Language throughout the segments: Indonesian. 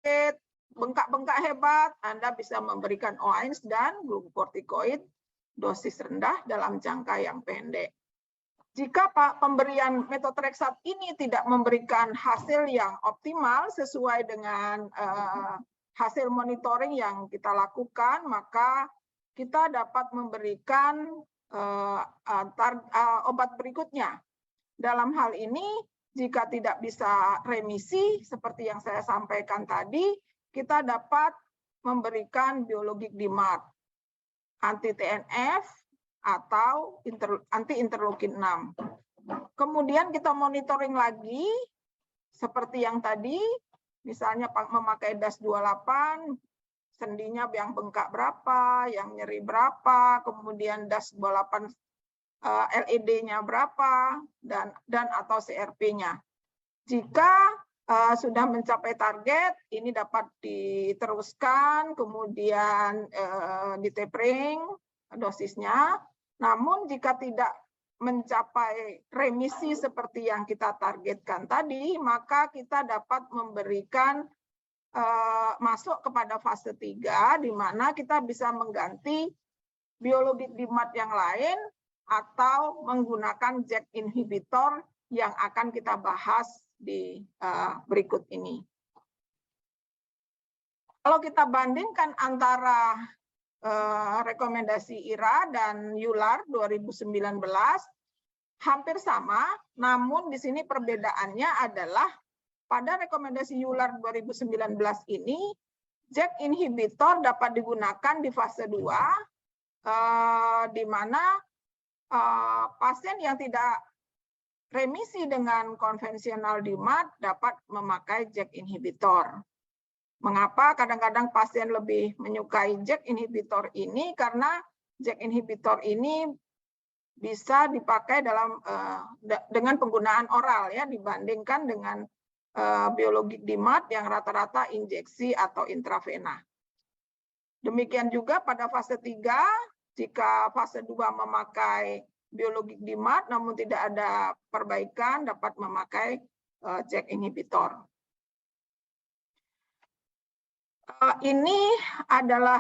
sakit, bengkak-bengkak hebat, Anda bisa memberikan OAINS dan glukokortikoid dosis rendah dalam jangka yang pendek. Jika pemberian metotrexat ini tidak memberikan hasil yang optimal sesuai dengan hasil monitoring yang kita lakukan, maka kita dapat memberikan obat berikutnya. Dalam hal ini, jika tidak bisa remisi, seperti yang saya sampaikan tadi, kita dapat memberikan biologik DMARD, anti-TNF, atau anti-interleukin 6. Kemudian kita monitoring lagi, seperti yang tadi, misalnya memakai DAS 28, sendinya yang bengkak berapa, yang nyeri berapa, kemudian DAS 28 LED-nya berapa, dan atau CRP-nya. Jika sudah mencapai target, ini dapat diteruskan, kemudian ditapering dosisnya. Namun jika tidak mencapai remisi seperti yang kita targetkan tadi, maka kita dapat memberikan masuk kepada fase 3, di mana kita bisa mengganti biologik DMARD yang lain atau menggunakan JAK inhibitor yang akan kita bahas di berikut ini. Kalau kita bandingkan antara rekomendasi IRA dan EULAR 2019 hampir sama, namun di sini perbedaannya adalah pada rekomendasi EULAR 2019 ini JAK inhibitor dapat digunakan di fase 2 di mana pasien yang tidak remisi dengan konvensional DMARD dapat memakai JAK inhibitor. Mengapa kadang-kadang pasien lebih menyukai JAK inhibitor ini? Karena JAK inhibitor ini bisa dipakai dengan penggunaan oral ya, dibandingkan dengan biologik DMARD yang rata-rata injeksi atau intravena. Demikian juga pada fase 3, jika fase 2 memakai biologik DMARD namun tidak ada perbaikan, dapat memakai JAK inhibitor. Ini adalah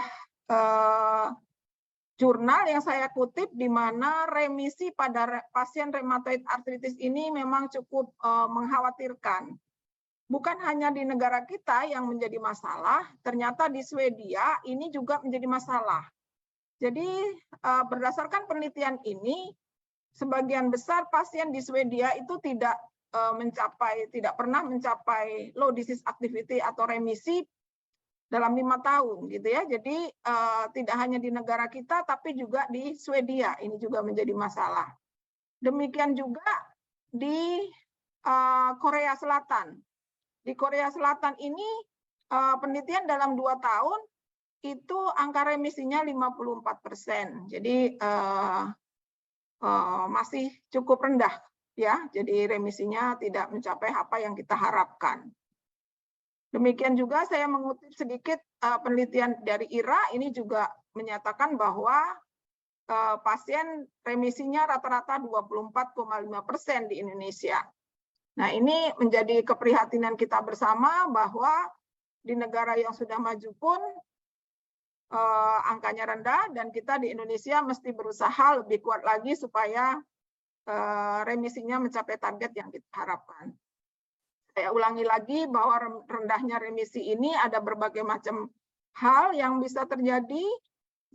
jurnal yang saya kutip di mana remisi pada pasien rheumatoid arthritis ini memang cukup mengkhawatirkan. Bukan hanya di negara kita yang menjadi masalah, ternyata di Swedia ini juga menjadi masalah. Jadi berdasarkan penelitian ini, sebagian besar pasien di Swedia itu tidak pernah mencapai low disease activity atau remisi dalam 5 tahun gitu ya. Jadi tidak hanya di negara kita tapi juga di Swedia ini juga menjadi masalah. Demikian juga di Korea Selatan. Di Korea Selatan ini penelitian dalam 2 tahun itu angka remisinya 54%. Jadi masih cukup rendah ya. Jadi remisinya tidak mencapai apa yang kita harapkan. Demikian juga saya mengutip sedikit penelitian dari IRA, ini juga menyatakan bahwa pasien remisinya rata-rata 24,5% di Indonesia. Nah, ini menjadi keprihatinan kita bersama bahwa di negara yang sudah maju pun angkanya rendah dan kita di Indonesia mesti berusaha lebih kuat lagi supaya remisinya mencapai target yang kita harapkan. Saya ulangi lagi bahwa rendahnya remisi ini ada berbagai macam hal yang bisa terjadi.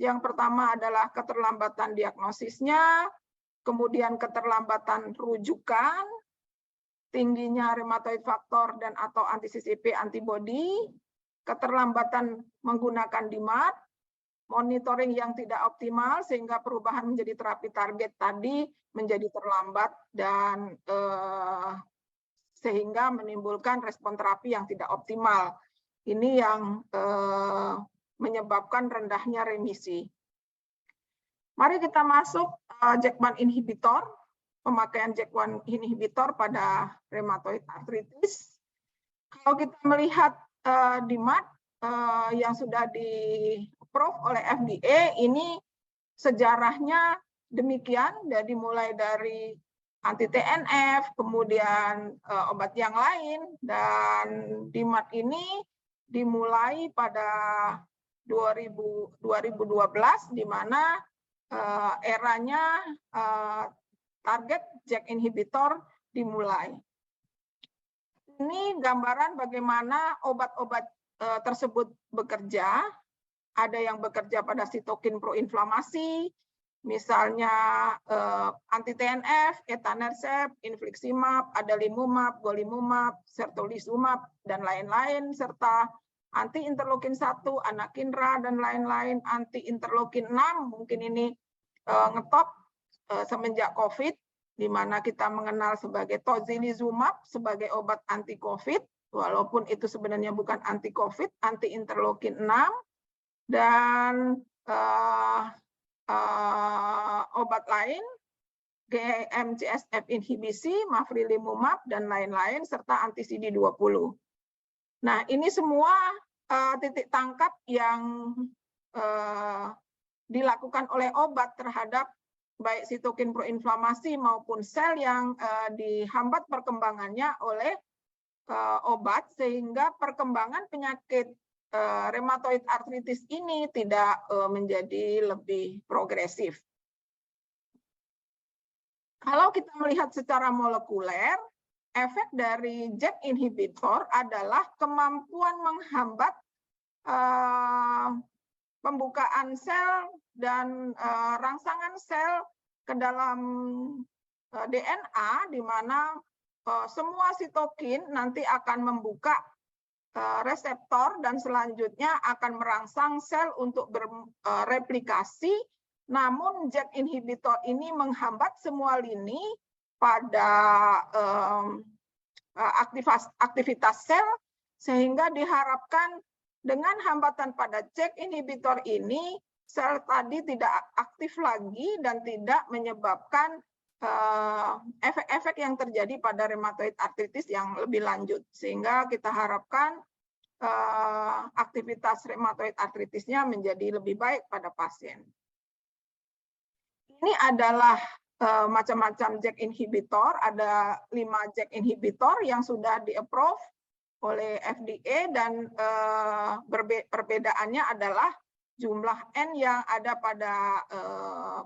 Yang pertama adalah keterlambatan diagnosisnya, kemudian keterlambatan rujukan, tingginya rheumatoid faktor dan atau anti-CCP antibody, keterlambatan menggunakan DMARD, monitoring yang tidak optimal sehingga perubahan menjadi terapi target tadi menjadi terlambat dan sehingga menimbulkan respon terapi yang tidak optimal. Ini yang menyebabkan rendahnya remisi. Mari kita masuk JAK1 inhibitor, pemakaian JAK1 inhibitor pada rheumatoid arthritis. Kalau kita melihat DMARD yang sudah di-approve oleh FDA, ini sejarahnya demikian, jadi mulai dari anti-TNF, kemudian obat yang lain, dan DMARD ini dimulai pada 2012, di mana eranya target JAK inhibitor dimulai. Ini gambaran bagaimana obat-obat tersebut bekerja. Ada yang bekerja pada sitokin proinflamasi, misalnya anti-TNF, etanercept, infliximab, adalimumab, golimumab, sertolizumab, dan lain-lain, serta anti-interleukin 1, anakinra, dan lain-lain, anti-interleukin 6, mungkin ini ngetop semenjak COVID, di mana kita mengenal sebagai tocilizumab sebagai obat anti-COVID, walaupun itu sebenarnya bukan anti-COVID, anti-interleukin 6, dan obat lain, GM-CSF inhibisi, mavrilimumab, dan lain-lain, serta anti-CD20. Nah, ini semua titik tangkap yang dilakukan oleh obat terhadap baik sitokin proinflamasi maupun sel yang dihambat perkembangannya oleh obat, sehingga perkembangan penyakit rheumatoid arthritis ini tidak menjadi lebih progresif. Kalau kita melihat secara molekuler, efek dari JAK inhibitor adalah kemampuan menghambat pembukaan sel dan rangsangan sel ke dalam DNA, di mana semua sitokin nanti akan membuka reseptor dan selanjutnya akan merangsang sel untuk bereplikasi. Namun JAK inhibitor ini menghambat semua lini pada aktivitas sel, sehingga diharapkan dengan hambatan pada JAK inhibitor ini sel tadi tidak aktif lagi dan tidak menyebabkan efek-efek yang terjadi pada rheumatoid arthritis yang lebih lanjut, sehingga kita harapkan aktivitas rheumatoid arthritisnya menjadi lebih baik pada pasien. Ini adalah macam-macam JAK inhibitor, ada 5 JAK inhibitor yang sudah di-approve oleh FDA, dan perbedaannya adalah jumlah N yang ada pada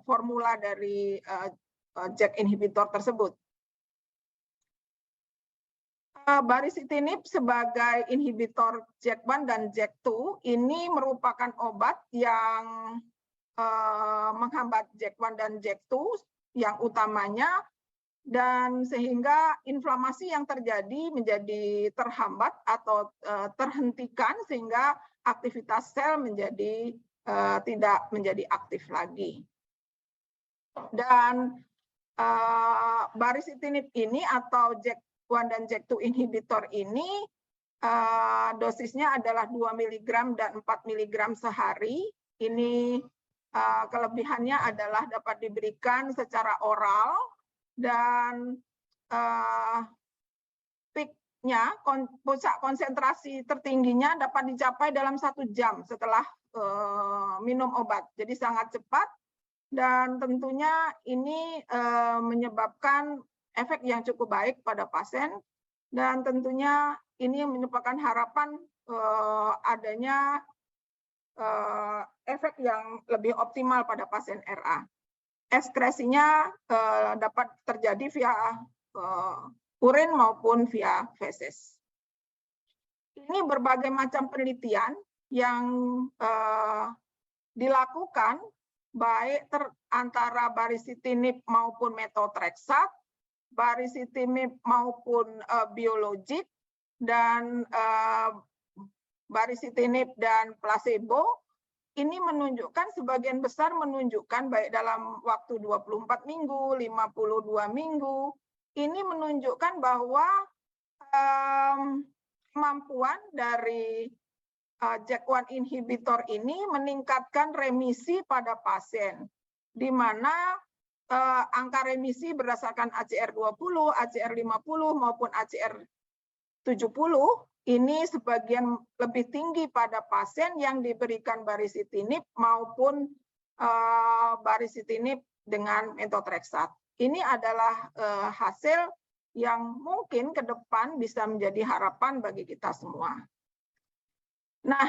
formula dari JAK inhibitor tersebut. Baricitinib sebagai inhibitor JAK1 dan JAK2 ini merupakan obat yang menghambat JAK1 dan JAK2 yang utamanya, dan sehingga inflamasi yang terjadi menjadi terhambat atau terhentikan, sehingga aktivitas sel menjadi tidak menjadi aktif lagi. Dan baricitinib ini atau JAK1 dan JAK2 inhibitor ini dosisnya adalah 2 mg dan 4 mg sehari. Ini kelebihannya adalah dapat diberikan secara oral, dan peaknya, puncak konsentrasi tertingginya dapat dicapai dalam 1 jam setelah minum obat. Jadi sangat cepat, dan tentunya ini menyebabkan efek yang cukup baik pada pasien, dan tentunya ini menyebabkan harapan adanya efek yang lebih optimal pada pasien RA. Ekskresinya dapat terjadi via urin maupun via feses. Ini berbagai macam penelitian yang dilakukan baik antara baricitinib maupun methotrexate, baricitinib maupun biologik, dan baricitinib dan placebo. Ini menunjukkan, sebagian besar menunjukkan baik dalam waktu 24 minggu, 52 minggu, ini menunjukkan bahwa kemampuan dari JAK1 inhibitor ini meningkatkan remisi pada pasien, di mana angka remisi berdasarkan ACR20, ACR50 maupun ACR70 ini sebagian lebih tinggi pada pasien yang diberikan baricitinib maupun baricitinib dengan methotrexate. Ini adalah hasil yang mungkin ke depan bisa menjadi harapan bagi kita semua. Nah,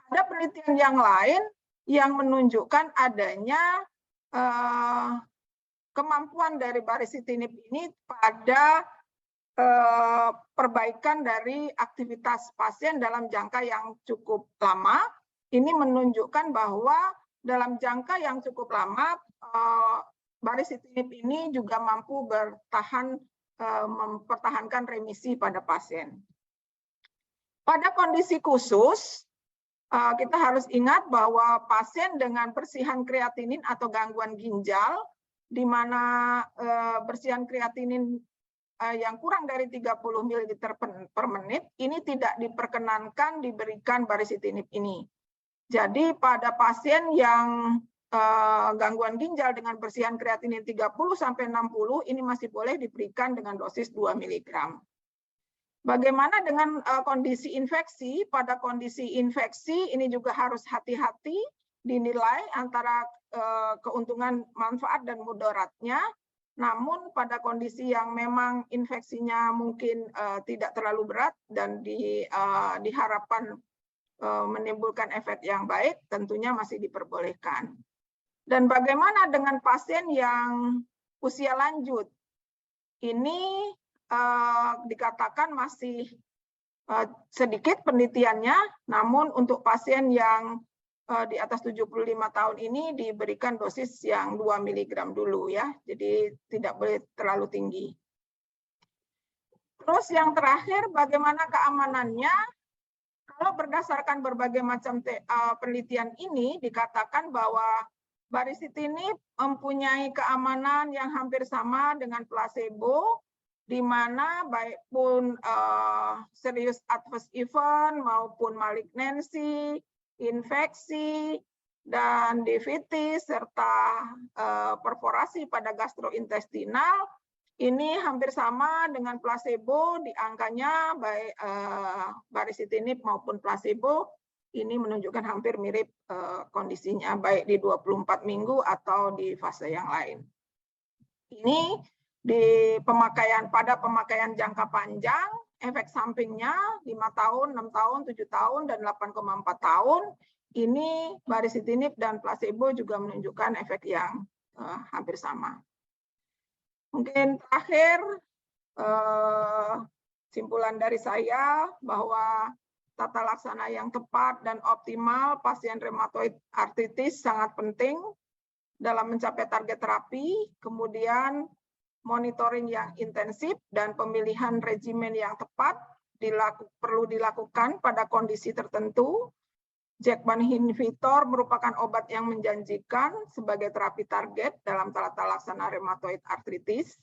ada penelitian yang lain yang menunjukkan adanya kemampuan dari baricitinib ini pada perbaikan dari aktivitas pasien dalam jangka yang cukup lama. Ini menunjukkan bahwa dalam jangka yang cukup lama, baricitinib ini juga mampu mempertahankan remisi pada pasien. Pada kondisi khusus, kita harus ingat bahwa pasien dengan bersihan kreatinin atau gangguan ginjal, di mana bersihan kreatinin yang kurang dari 30 ml per menit, ini tidak diperkenankan diberikan baricitinib ini. Jadi pada pasien yang gangguan ginjal dengan bersihan kreatinin 30–60, ini masih boleh diberikan dengan dosis 2 mg. Bagaimana dengan kondisi infeksi? Pada kondisi infeksi ini juga harus hati-hati dinilai antara keuntungan manfaat dan mudaratnya. Namun pada kondisi yang memang infeksinya mungkin tidak terlalu berat dan diharapkan menimbulkan efek yang baik, tentunya masih diperbolehkan. Dan bagaimana dengan pasien yang usia lanjut? Ini dikatakan masih sedikit penelitiannya, namun untuk pasien yang di atas 75 tahun ini diberikan dosis yang 2 mg dulu ya, jadi tidak boleh terlalu tinggi. Terus yang terakhir, bagaimana keamanannya? Kalau berdasarkan berbagai macam penelitian ini dikatakan bahwa baricitinib mempunyai keamanan yang hampir sama dengan placebo, di mana baik pun serious adverse event maupun malignansi, infeksi, dan diabetes, serta perforasi pada gastrointestinal, ini hampir sama dengan placebo, di angkanya baik baricitinib maupun placebo, ini menunjukkan hampir mirip kondisinya, baik di 24 minggu atau di fase yang lain. Ini pada pemakaian jangka panjang, efek sampingnya 5 tahun, 6 tahun, 7 tahun, dan 8,4 tahun, ini baricitinib dan placebo juga menunjukkan efek yang hampir sama. Mungkin terakhir, simpulan dari saya bahwa tata laksana yang tepat dan optimal pasien rheumatoid arthritis sangat penting dalam mencapai target terapi, kemudian monitoring yang intensif dan pemilihan regimen yang tepat perlu dilakukan pada kondisi tertentu. JAK1 inhibitor merupakan obat yang menjanjikan sebagai terapi target dalam tata laksana rheumatoid arthritis,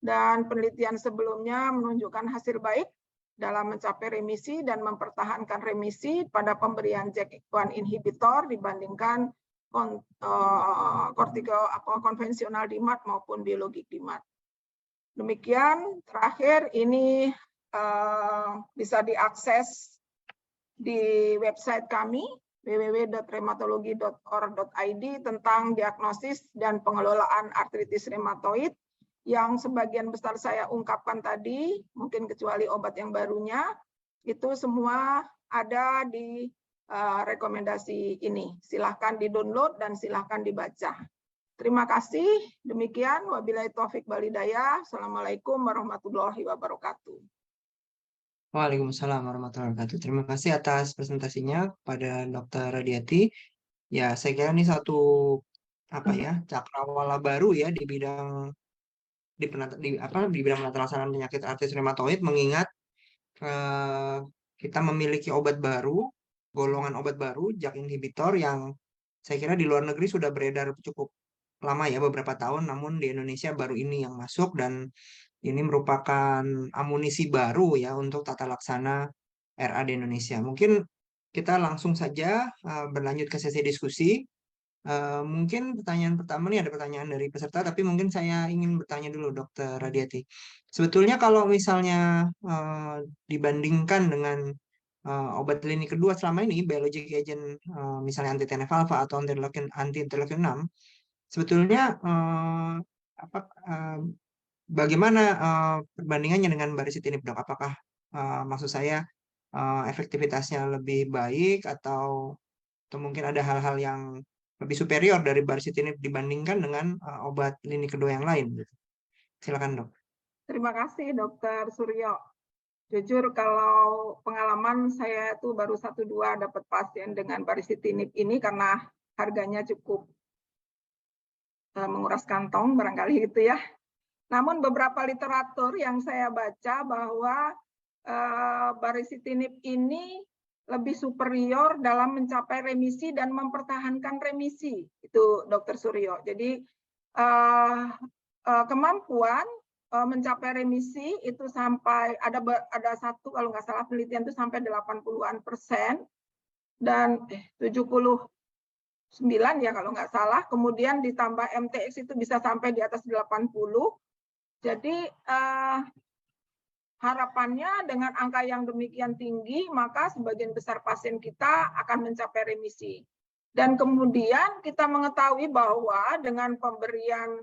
dan penelitian sebelumnya menunjukkan hasil baik dalam mencapai remisi dan mempertahankan remisi pada pemberian JAK1 inhibitor dibandingkan konvensional DMARD maupun biologik DMARD. Demikian, terakhir ini bisa diakses di website kami www.rheumatology.org.id tentang diagnosis dan pengelolaan artritis reumatoid, yang sebagian besar saya ungkapkan tadi, mungkin kecuali obat yang barunya, itu semua ada di rekomendasi ini. Silahkan di-download dan silahkan dibaca. Terima kasih. Demikian, wabillahi taufik wal hidayah. Assalamualaikum warahmatullahi wabarakatuh. Waalaikumsalam warahmatullahi wabarakatuh. Terima kasih atas presentasinya kepada Dr. Radiati. Ya, saya kira ini satu cakrawala baru ya di bidang penata laksanaan penyakit artritis reumatoid, mengingat kita memiliki obat baru, golongan obat baru, JAK inhibitor, yang saya kira di luar negeri sudah beredar cukup lama ya, beberapa tahun, namun di Indonesia baru ini yang masuk, dan ini merupakan amunisi baru ya untuk tata laksana RA di Indonesia. Mungkin kita langsung saja berlanjut ke sesi diskusi. Mungkin pertanyaan pertama nih, ada pertanyaan dari peserta, tapi mungkin saya ingin bertanya dulu Dr. Radiati. Sebetulnya kalau misalnya dibandingkan dengan obat lini kedua selama ini, biologic agent misalnya anti TNF alpha atau anti-interleukin 6, sebetulnya bagaimana perbandingannya dengan baricitinib, dok? Apakah maksud saya efektivitasnya lebih baik atau mungkin ada hal-hal yang lebih superior dari baricitinib dibandingkan dengan obat lini kedua yang lain gitu. Silakan dok. Terima kasih Dokter Suryo. Jujur kalau pengalaman saya itu baru 1-2 dapat pasien dengan baricitinib ini karena harganya cukup menguras kantong barangkali gitu ya. Namun beberapa literatur yang saya baca bahwa baricitinib ini lebih superior dalam mencapai remisi dan mempertahankan remisi, itu Dokter Suryo. Jadi kemampuan mencapai remisi itu sampai ada satu kalau nggak salah penelitian itu sampai 80-an% dan 79 ya kalau nggak salah, kemudian ditambah MTX itu bisa sampai di atas 80. Jadi harapannya dengan angka yang demikian tinggi, maka sebagian besar pasien kita akan mencapai remisi. Dan kemudian kita mengetahui bahwa dengan pemberian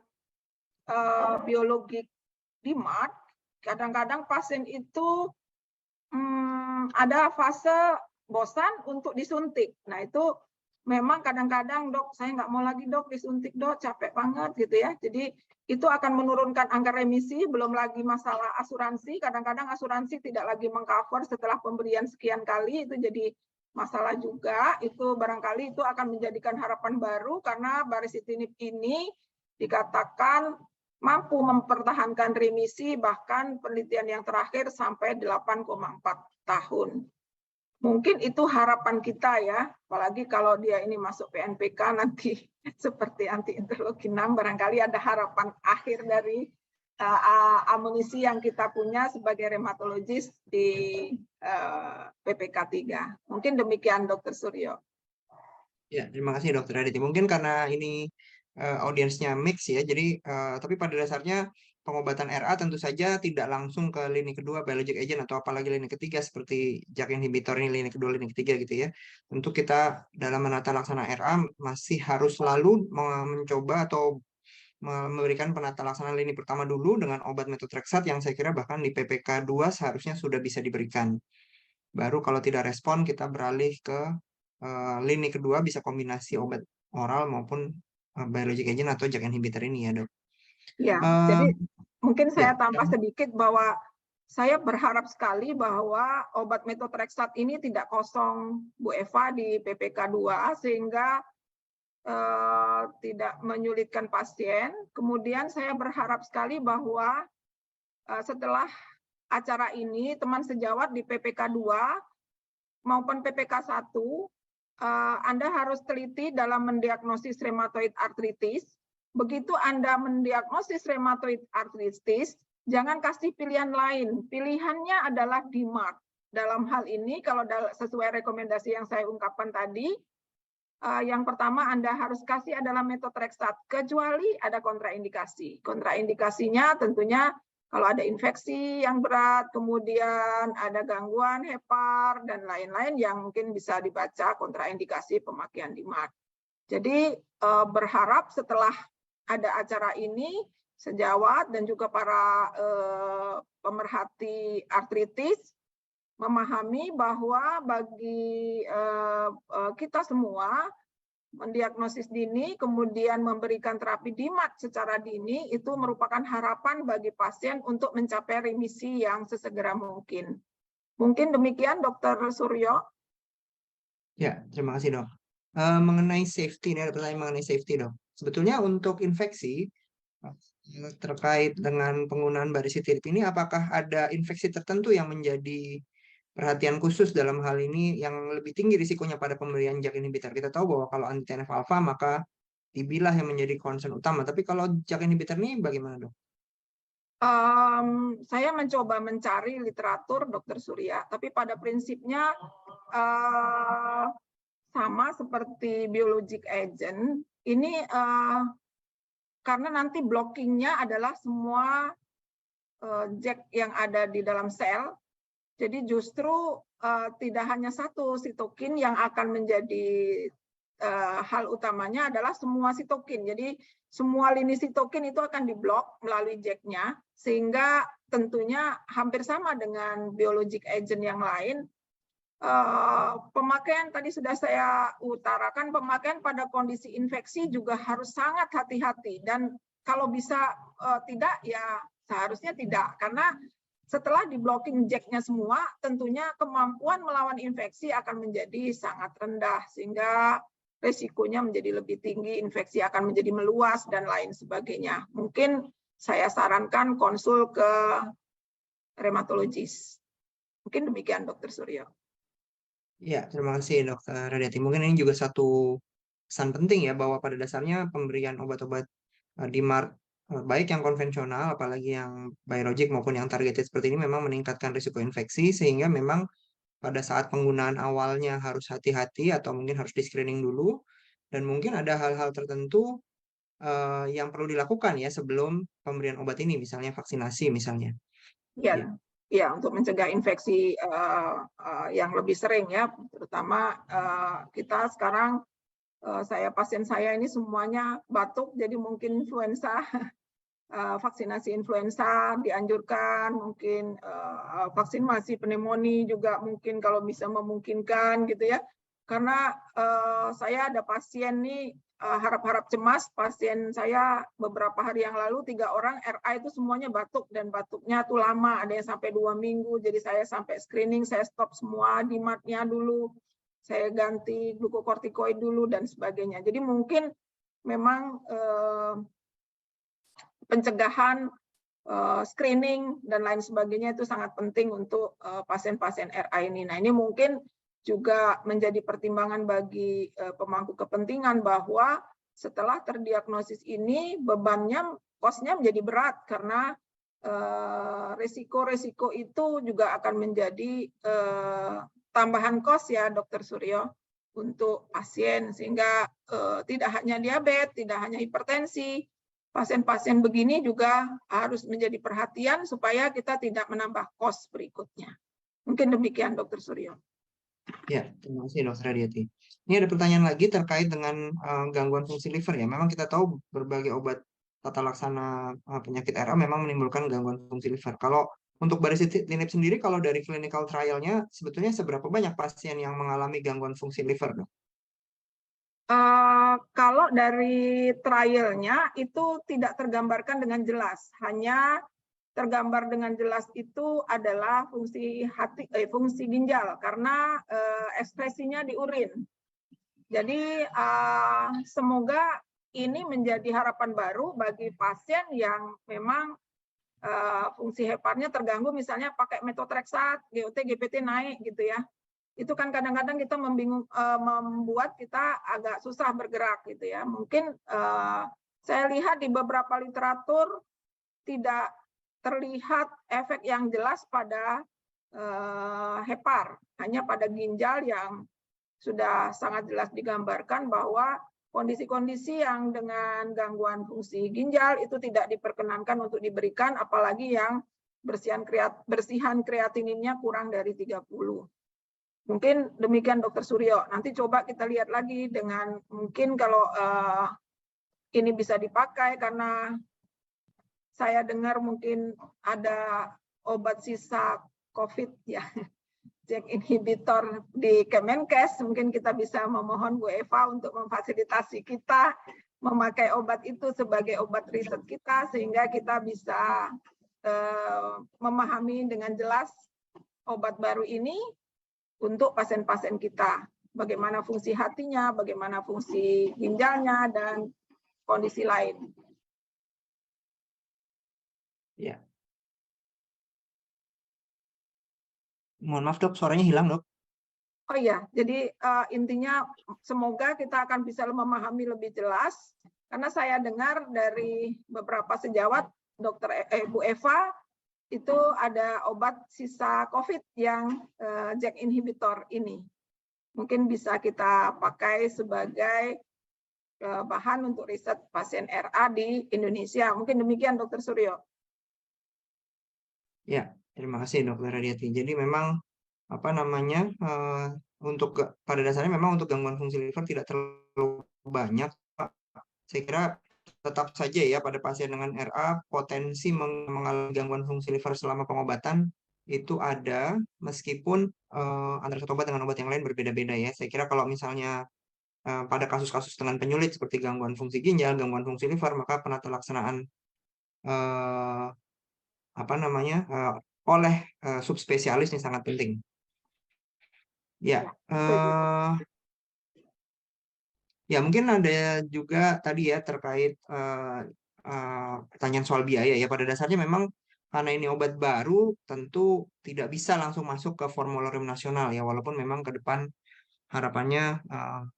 biologik DMARD, kadang-kadang pasien itu ada fase bosan untuk disuntik. Nah itu memang kadang-kadang dok, saya nggak mau lagi dok disuntik dok, capek banget gitu ya. Jadi itu akan menurunkan angka remisi, belum lagi masalah asuransi. Kadang-kadang asuransi tidak lagi mengcover setelah pemberian sekian kali, itu jadi masalah juga. Itu barangkali itu akan menjadikan harapan baru karena baricitinib ini dikatakan mampu mempertahankan remisi, bahkan penelitian yang terakhir sampai 8,4 tahun. Mungkin itu harapan kita ya, apalagi kalau dia ini masuk PNPK nanti seperti anti-interleukin 6, barangkali ada harapan akhir dari amunisi yang kita punya sebagai rheumatologis di PPK 3. Mungkin demikian Dr. Suryo. Ya, terima kasih Dokter Aditi. Mungkin karena ini audiensnya mix ya, jadi tapi pada dasarnya pengobatan RA tentu saja tidak langsung ke lini kedua biologic agent atau apalagi lini ketiga seperti JAK inhibitor ini lini kedua, lini ketiga gitu ya. Tentu kita dalam menata laksana RA masih harus selalu mencoba atau memberikan penata laksana lini pertama dulu dengan obat methotrexate yang saya kira bahkan di PPK 2 seharusnya sudah bisa diberikan. Baru kalau tidak respon kita beralih ke lini kedua bisa kombinasi obat oral maupun biologic agent atau JAK inhibitor ini ya dok. Ya, jadi mungkin saya ya, tambah sedikit bahwa saya berharap sekali bahwa obat methotrexate ini tidak kosong Bu Eva di PPK 2 sehingga tidak menyulitkan pasien. Kemudian saya berharap sekali bahwa setelah acara ini teman sejawat di PPK 2 maupun PPK 1 Anda harus teliti dalam mendiagnosis rheumatoid arthritis. Begitu Anda mendiagnosis rheumatoid arthritis, jangan kasih pilihan lain. Pilihannya adalah DMARD. Dalam hal ini, kalau sesuai rekomendasi yang saya ungkapkan tadi, yang pertama Anda harus kasih adalah methotrexate, kecuali ada kontraindikasi. Kontraindikasinya tentunya kalau ada infeksi yang berat, kemudian ada gangguan hepar, dan lain-lain yang mungkin bisa dibaca kontraindikasi pemakaian DMARD. Jadi berharap setelah ada acara ini, sejawat dan juga para pemerhati artritis memahami bahwa bagi kita semua mendiagnosis dini, kemudian memberikan terapi DMARD secara dini, itu merupakan harapan bagi pasien untuk mencapai remisi yang sesegera mungkin. Mungkin demikian, Dr. Suryo. Ya, terima kasih dok. Mengenai safety, ini ada pertanyaan mengenai safety dok. Sebetulnya untuk infeksi, terkait dengan penggunaan baricitinib ini, apakah ada infeksi tertentu yang menjadi perhatian khusus dalam hal ini yang lebih tinggi risikonya pada pemberian JAK inhibitor? Kita tahu bahwa kalau anti TNF alpha maka dibilah yang menjadi concern utama. Tapi kalau JAK inhibitor ini bagaimana dok? Saya mencoba mencari literatur Dr. Surya, tapi pada prinsipnya sama seperti biologic agent. Ini karena nanti blockingnya adalah semua JAK yang ada di dalam sel. Jadi justru tidak hanya satu sitokin yang akan menjadi hal utamanya adalah semua sitokin. Jadi semua lini sitokin itu akan diblok melalui JAK-nya, sehingga tentunya hampir sama dengan biologic agent yang lain. Pemakaian tadi sudah saya utarakan, pemakaian pada kondisi infeksi juga harus sangat hati-hati, dan kalau bisa tidak, ya seharusnya tidak, karena setelah di blocking jacknya semua, tentunya kemampuan melawan infeksi akan menjadi sangat rendah, sehingga resikonya menjadi lebih tinggi, infeksi akan menjadi meluas, dan lain sebagainya. Mungkin saya sarankan konsul ke rheumatologis. Mungkin demikian, Dr. Suryo. Ya, terima kasih Dokter Radiati. Mungkin ini juga satu pesan penting ya, bahwa pada dasarnya pemberian obat-obat baik yang konvensional, apalagi yang biologic maupun yang targeted seperti ini memang meningkatkan risiko infeksi, sehingga memang pada saat penggunaan awalnya harus hati-hati atau mungkin harus di screening dulu, dan mungkin ada hal-hal tertentu yang perlu dilakukan ya sebelum pemberian obat ini, misalnya vaksinasi misalnya. Ya, Ya. ya, untuk mencegah infeksi yang lebih sering ya, terutama kita sekarang, pasien saya ini semuanya batuk, jadi mungkin influenza, vaksinasi influenza dianjurkan, mungkin vaksinasi pneumonia juga mungkin kalau bisa memungkinkan gitu ya. Karena saya ada pasien nih, harap-harap cemas, pasien saya beberapa hari yang lalu 3 orang RA itu semuanya batuk, dan batuknya tuh lama, ada yang sampai 2 minggu, jadi saya sampai screening, saya stop semua DMARD-nya dulu, saya ganti glukokortikoid dulu dan sebagainya. Jadi mungkin memang pencegahan, screening dan lain sebagainya itu sangat penting untuk pasien-pasien RA ini. Nah, ini mungkin juga menjadi pertimbangan bagi pemangku kepentingan bahwa setelah terdiagnosis ini bebannya, kosnya menjadi berat, karena risiko-risiko itu juga akan menjadi tambahan kos ya, Dr. Suryo, untuk pasien, sehingga tidak hanya diabetes, tidak hanya hipertensi, pasien-pasien begini juga harus menjadi perhatian supaya kita tidak menambah kos berikutnya. Mungkin demikian, Dr. Suryo. Ya, terima kasih Dokter Radiati. Ini ada pertanyaan lagi terkait dengan gangguan fungsi liver ya. Memang kita tahu berbagai obat tata laksana penyakit RA memang menimbulkan gangguan fungsi liver. Kalau untuk baricitinib sendiri, kalau dari clinical trial-nya sebetulnya seberapa banyak pasien yang mengalami gangguan fungsi liver, Dok? Kalau dari trialnya itu tidak tergambarkan dengan jelas, hanya tergambar dengan jelas itu adalah fungsi ginjal, karena ekspresinya di urin. Jadi semoga ini menjadi harapan baru bagi pasien yang memang fungsi hepatnya terganggu, misalnya pakai metotrexat, GOT, GPT naik gitu ya. Itu kan kadang-kadang kita membuat kita agak susah bergerak gitu ya. Mungkin saya lihat di beberapa literatur tidak terlihat efek yang jelas pada hepar, hanya pada ginjal yang sudah sangat jelas digambarkan bahwa kondisi-kondisi yang dengan gangguan fungsi ginjal itu tidak diperkenankan untuk diberikan, apalagi yang bersihan kreatininnya kurang dari 30. Mungkin demikian Dr. Suryo. Nanti coba kita lihat lagi dengan mungkin kalau ini bisa dipakai, karena saya dengar mungkin ada obat sisa COVID ya, JAK inhibitor di Kemenkes. Mungkin kita bisa memohon Bu Eva untuk memfasilitasi kita memakai obat itu sebagai obat riset kita, sehingga kita bisa memahami dengan jelas obat baru ini untuk pasien-pasien kita, bagaimana fungsi hatinya, bagaimana fungsi ginjalnya, dan kondisi lain. Ya. Mohon maaf Dok, suaranya hilang Dok. Oh iya, jadi intinya semoga kita akan bisa memahami lebih jelas, karena saya dengar dari beberapa sejawat, Bu Eva, itu ada obat sisa COVID yang JAK inhibitor ini. Mungkin bisa kita pakai sebagai bahan untuk riset pasien RA di Indonesia. Mungkin demikian, Dr. Suryo. Ya, terima kasih Dokter Radiati. Jadi memang apa namanya pada dasarnya memang untuk gangguan fungsi liver tidak terlalu banyak, Pak. Saya kira tetap saja ya pada pasien dengan RA potensi mengalami gangguan fungsi liver selama pengobatan itu ada meskipun antara satu obat dengan obat yang lain berbeda-beda ya. Saya kira kalau misalnya pada kasus-kasus dengan penyulit seperti gangguan fungsi ginjal, gangguan fungsi liver, maka penata laksanaan eh, apa namanya oleh subspesialis ini sangat penting. Ya, Ya, setuju. ya mungkin ada juga tadi ya terkait pertanyaan soal biaya ya. Pada dasarnya memang karena ini obat baru, tentu tidak bisa langsung masuk ke formularium nasional ya, walaupun memang ke depan harapannya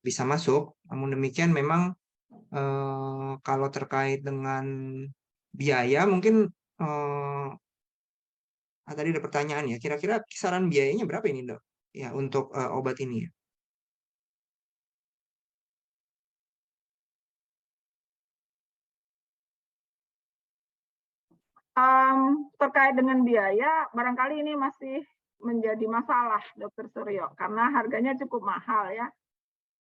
bisa masuk. Namun demikian memang kalau terkait dengan biaya, mungkin tadi ada pertanyaan ya, kira-kira kisaran biayanya berapa ini dok? Ya untuk obat ini ya. Terkait dengan biaya, barangkali ini masih menjadi masalah, Dokter Suryo, karena harganya cukup mahal ya.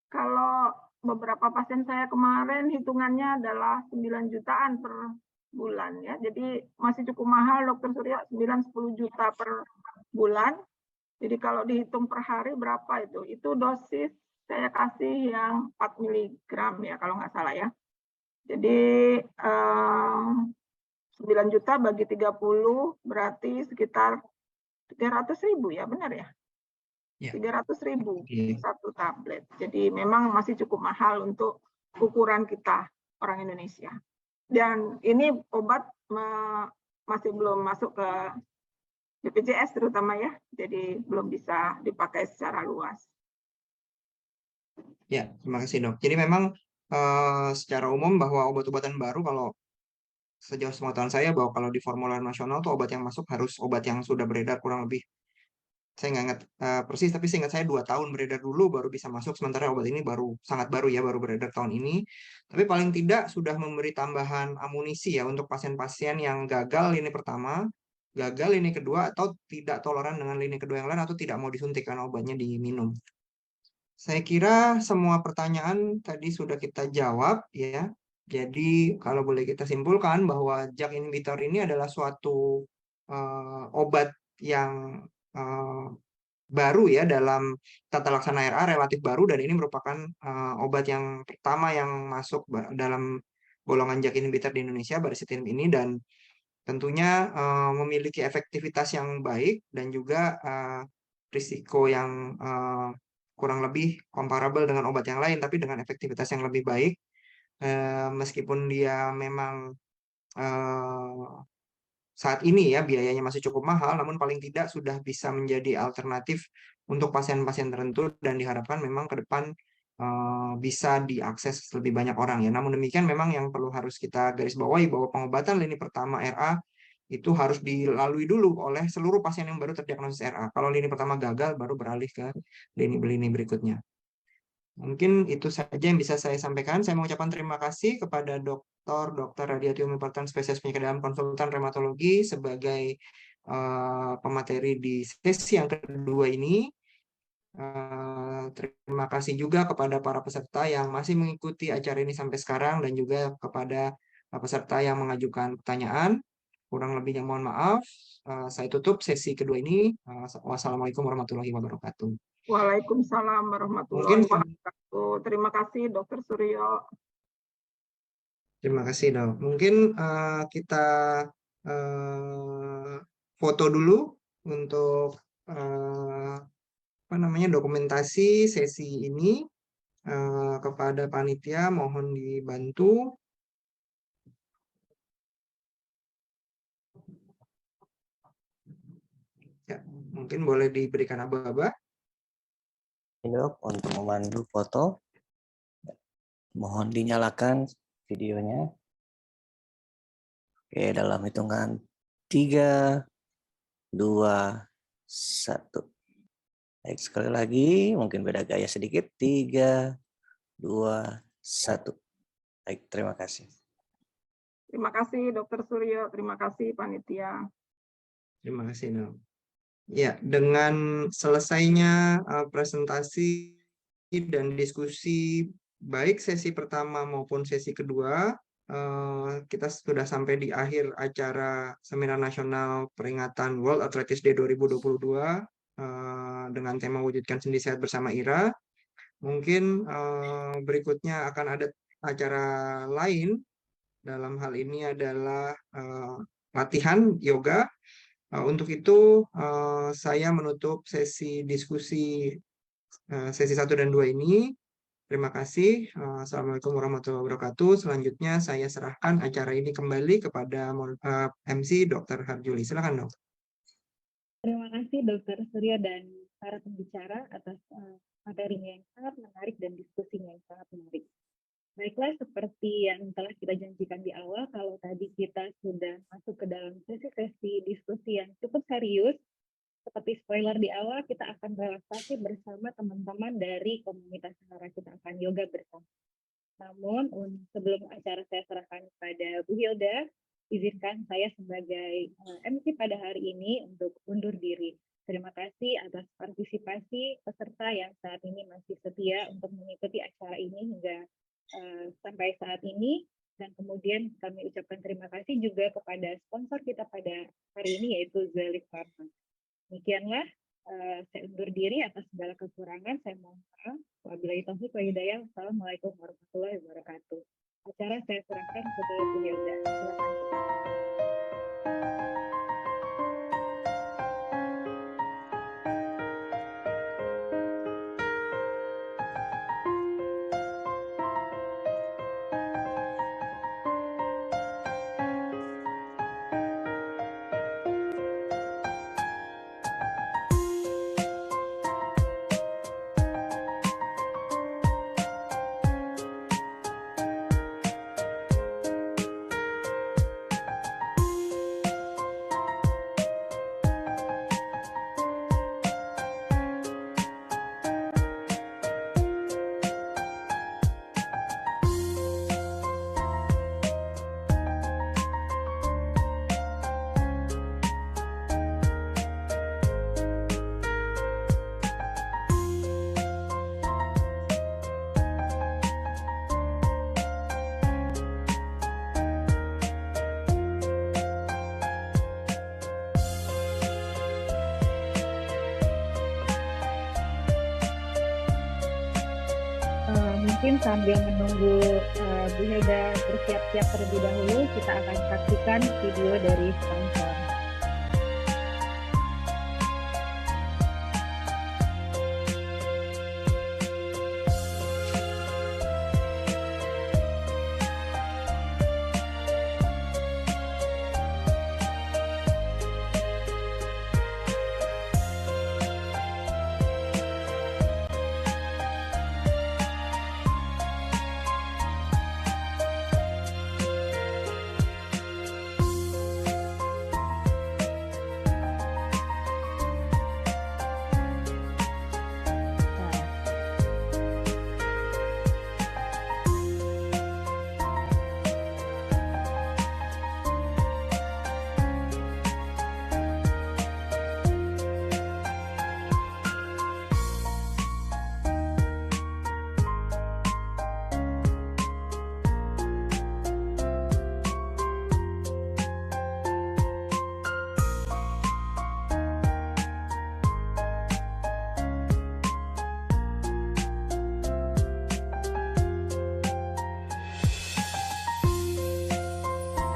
Kalau beberapa pasien saya kemarin hitungannya adalah 9 jutaan per bulan ya. Jadi masih cukup mahal, Dokter Suryo, 9-10 juta per bulan. Jadi kalau dihitung per hari berapa itu? Itu dosis saya kasih yang 4 miligram ya kalau nggak salah ya. Jadi 9 juta bagi 30 berarti sekitar 300.000 ya, benar ya? Ya. 300.000 Oke. satu tablet. Jadi memang masih cukup mahal untuk ukuran kita orang Indonesia. Dan ini obat masih belum masuk ke BPJS terutama ya, jadi belum bisa dipakai secara luas. Ya, terima kasih dok. Jadi memang secara umum bahwa obat-obatan baru kalau sejauh pengetahuan saya bahwa kalau di formulir nasional tuh obat yang masuk harus obat yang sudah beredar kurang lebih, saya nggak ingat persis, tapi seingat saya 2 tahun beredar dulu baru bisa masuk. Sementara obat ini baru sangat baru ya, baru beredar tahun ini. Tapi paling tidak sudah memberi tambahan amunisi ya untuk pasien-pasien yang gagal lini pertama, gagal lini kedua, atau tidak toleran dengan lini kedua yang lain, atau tidak mau disuntik karena obatnya diminum. Saya kira semua pertanyaan tadi sudah kita jawab ya. Jadi kalau boleh kita simpulkan bahwa JAK inhibitor ini adalah suatu obat yang eh, baru ya dalam tata laksana RA, relatif baru, dan ini merupakan obat yang pertama yang masuk dalam golongan JAK inhibitor di Indonesia, baricitinib ini, dan tentunya memiliki efektivitas yang baik dan juga risiko yang kurang lebih comparable dengan obat yang lain, tapi dengan efektivitas yang lebih baik. Meskipun dia memang eh, saat ini ya biayanya masih cukup mahal, namun paling tidak sudah bisa menjadi alternatif untuk pasien-pasien tertentu, dan diharapkan memang ke depan bisa diakses lebih banyak orang ya. Namun demikian memang yang perlu harus kita garis bawahi bahwa pengobatan lini pertama RA itu harus dilalui dulu oleh seluruh pasien yang baru terdiagnosis RA. Kalau lini pertama gagal, baru beralih ke lini berikutnya. Mungkin itu saja yang bisa saya sampaikan. Saya mengucapkan terima kasih kepada Dr. Radiati Umi Partan, spesialis penyakit dalam konsultan reumatologi sebagai pemateri di sesi yang kedua ini. Terima kasih juga kepada para peserta yang masih mengikuti acara ini sampai sekarang, dan juga kepada peserta yang mengajukan pertanyaan. Kurang lebihnya mohon maaf. Saya tutup sesi kedua ini. Wassalamualaikum warahmatullahi wabarakatuh. Waalaikumsalam warahmatullahi Mungkin wabarakatuh. Terima kasih Dokter Suryo. terima kasih dok. Mungkin kita eh, foto dulu untuk apa namanya dokumentasi sesi ini. Kepada panitia mohon dibantu. Ya, mungkin boleh diberikan aba-aba. Ini dok, untuk memandu foto, mohon dinyalakan videonya. Oke, dalam hitungan 3, 2, 1. Baik, sekali lagi, mungkin beda gaya sedikit. 3, 2, 1. Baik, terima kasih. Terima kasih Dokter Suryo, terima kasih panitia. Terima kasih dok. Ya, dengan selesainya presentasi dan diskusi baik sesi pertama maupun sesi kedua, kita sudah sampai di akhir acara Seminar Nasional Peringatan World Arthritis Day 2022 dengan tema Wujudkan Sendi Sehat bersama IRA. Mungkin berikutnya akan ada acara lain. Dalam hal ini adalah latihan yoga. Untuk itu saya menutup sesi diskusi sesi 1 dan 2 ini. Terima kasih. Assalamualaikum warahmatullahi wabarakatuh. Selanjutnya saya serahkan acara ini kembali kepada MC Dr. Harjuli. Silakan, Dok. Terima kasih Dr. Surya dan para pembicara atas materinya yang sangat menarik dan diskusinya yang sangat menarik. Baiklah, seperti yang telah kita janjikan di awal, kalau tadi kita sudah masuk ke dalam sesi-sesi diskusi yang cukup serius, seperti spoiler di awal, kita akan relaksasi bersama teman-teman dari komunitas Sahara. Kita akan yoga bersama. Namun, sebelum acara saya serahkan kepada Bu Hilda, izinkan saya sebagai MC pada hari ini untuk undur diri. Terima kasih atas partisipasi peserta yang saat ini masih setia untuk mengikuti acara ini hingga sampai saat ini. Dan kemudian kami ucapkan terima kasih juga kepada sponsor kita pada hari ini, yaitu Zalik Pharma. Demikianlah, saya undur diri atas segala kekurangan. Saya mohon maaf. Wabillahi taufiq wal hidayah. Wassalamualaikum warahmatullahi wabarakatuh. Acara saya serahkan kepada Bu Hilda. Silakan. Mungkin sambil menunggu Bu Hilda bersiap-siap terlebih dahulu, kita akan saksikan video dari sponsor.